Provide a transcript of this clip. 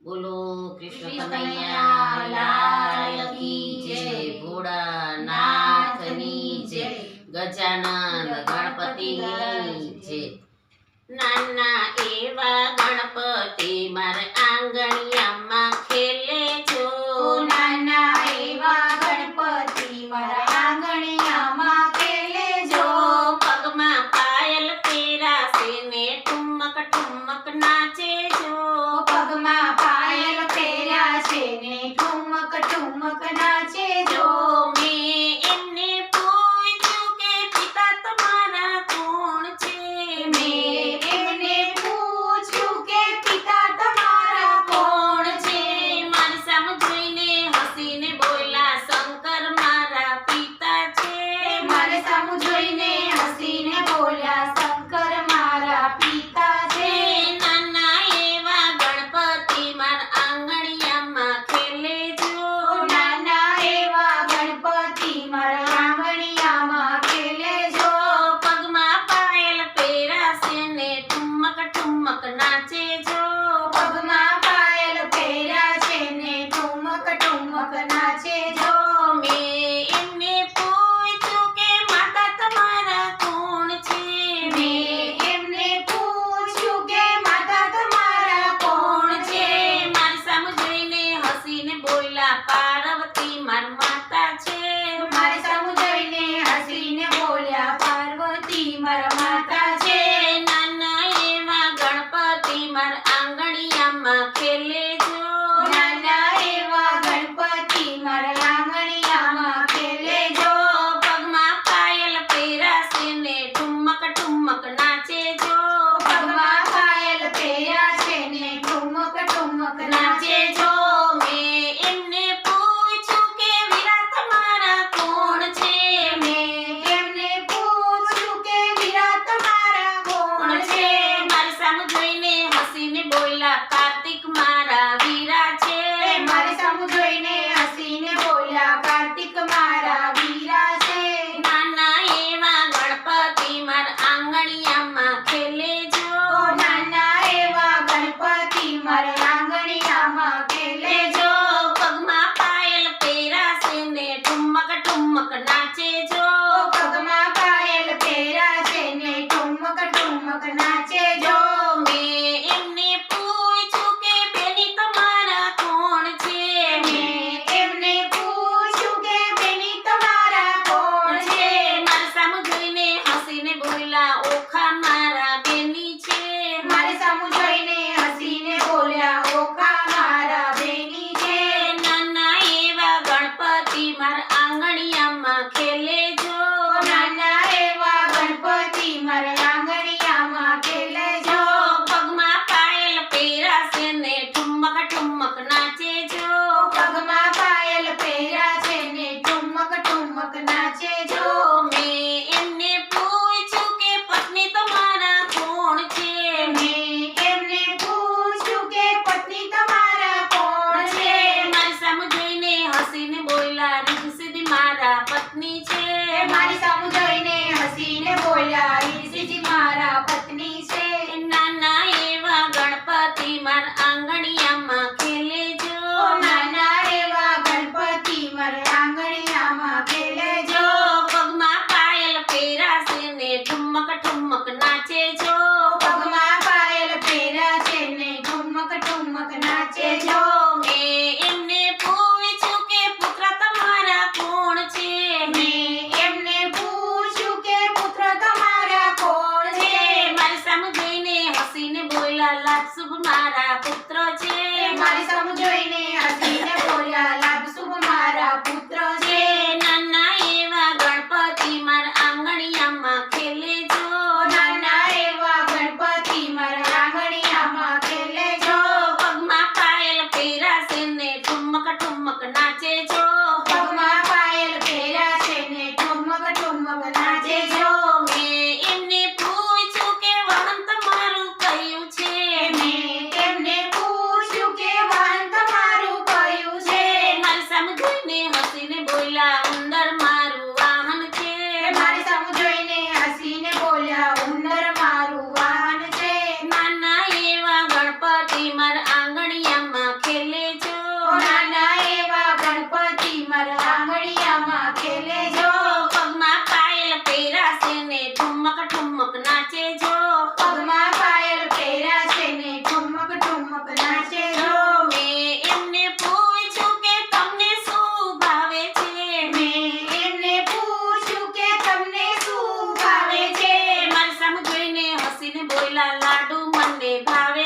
બોલો કૃષ્ણ કનૈયા કનૈયા લાલ લાલ કી કી જય, જય. ભોળાનાથની જય, ગજાનંદ ગણપતિની જય. નાના એવા ગણપતિ મારે આંગણિયામાં ખેલે જો. નાના એવા ગણપતિ મારા આંગણિયામાં ખેલે જો. પગમાં પાયલ પહેરાશે ને ઠુમક ઠુમક નાચે જો. પગમાં પાયલ પહેર્યા છે ને ઠુમક ઠુમક નાચે જો. મેં એમને પૂછ્યું કે પિતા તમારા કોણ છે. મેં એમને પૂછ્યું કે પિતા તમારા કોણ છે. મારી સામે જોઈને હસીને બોલ્યા શંકર મારા પિતા છે. મારે સામું જોઈને હસીને બોલ્યા શંકર મારા પિતા છે. નાના એવા ગણપતિ મારા આંગણિયામાં ખેલે જો. નાના એવા ગણપતિ મારા આંગણિયામાં ખેલે જો. પગમાં પાયલ પહેરાશે ને ઠુમક ઠુમક નાચે જો. પગમાં પાયલ પહેર્યા છે ને ઠુમક ઠુમક નાચે જો. મેં એમને પૂછ્યું કે માતા તમારા કોણ છે. મેં એમને પૂછ્યું કે માતા તમારા કોણ છે. મારી સામે જોઈને હસીને બોલ્યા પાર્વતી મારી માતા છે. મારી સામું જોઈને હસીને બોલ્યા પાર્વતી મારા માતા છે. નાના એવા ગણપતિ મારા આંગણિયામાં ખેલે જો. નાના એવા ગણપતિ મારા આંગણિયામાં ખેલે જો. પગમાં પાયલ પહેરાશે ને ઠુમક ઠુમક નાચે જો. પગમાં પાયલ પહેર્યા છે ને ઠુમક ઠુમક નાચે જો. મેં એમને પૂછ્યું કે વીરા તમારા કોણ છે. મેં એમને પૂછ્યું કે વીરા તમારા કોણ છે. મારી સામે જોઈને હસીને બોલ્યા કાર્તિક મારા વીરા છે. મારી સામું જોઈને હસીને બોલ્યા કાર્તિક મારા વીરા છે. નાના એવા ગણપતિ મારા આંગણિયામાં ખેલે જો. નાના એવા ગણપતિ મારા આંગણિયામાં ખેલે જો. પગમાં પાયલ પહેરાશે ને ઠુમક ઠુમક નાચે જો. પગમાં પાયલ પહેર્યા છે ને ઠુમક ઠુમક નાચે જો. મેં એમને પૂછ્યું કે બેની તમારા કોણ છે. મેં એમને પૂછ્યું કે બેની તમારા કોણ છે. મારી સામે જોઈને હસીને બોલ્યા ઓખા મારા બેની છે. મારી સામું જોઈને હસીને બોલ્યા ઓખા મારા બેની છે. નાના એવા ગણપતિ મારા આંગણિયામાં ખેલે જો. નાના એવા ગણપતિ મારા આંગણિયામાં ખેલે જો. પગમાં પાયલ પહેરાશે ને ઠુમક ઠુમક નાચે જો. પગમાં પાયલ પહેર્યા છે ને ઠુમક ઠુમક નાચે જો. મેં એમને પૂછ્યું કે પત્ની તમારા કોણ છે. મેં એમને પૂછ્યું કે પત્ની તમારા કોણ છે. મારી સામે જોઈને હસીને બોલ્યા રીધ સીધી મારા પત્ની છે. મારી સામું જોઈને હસીને બોલ્યા ઈર્ષિજી મારા પત્ની છે. નાના એવા ગણપતિ મારા આંગણિયામાં ખેલે જો. નાના એવા ગણપતિ મારા આંગણિયામાં ખેલે જો. પગમાં પાયલ પહેરાશે ને ઠુમક ઠુમક નાચે જો. પગમાં પાયલ પહેર્યા છે ને ઠુમક ઠુમક નાચે જો. મેં એમને પૂછ્યું કે પુત્ર તમારા કોણ છે. મેં એમને પૂછ્યું કે પુત્ર તમારા કોણ છે. મારી સામે જોઈને હસીને બોલ્યા લાભશુભ મારા પુત્ર છે. મારી સામું જોઈને હસીને બોલ્યા લાભશુભ મારા પુત્ર છે. નાના એવા ગણપતિ મારા આંગણિયામાં ખેલે જો. નાના એવા ગણપતિ મારા આંગણિયામાં ખેલે જો. પગમાં પાયલ પહેરાશે ને ઠુમક ઠુમક નાચે જો. પગમાં પાયલ પહેર્યા છે ને ઠુમક ઠુમક નાચે જો. મેં એમને પૂછ્યું કે વાહન તમારું કયું છે. મેં એમને પૂછ્યું કે વાહન તમારું લાડુ મને ભાવે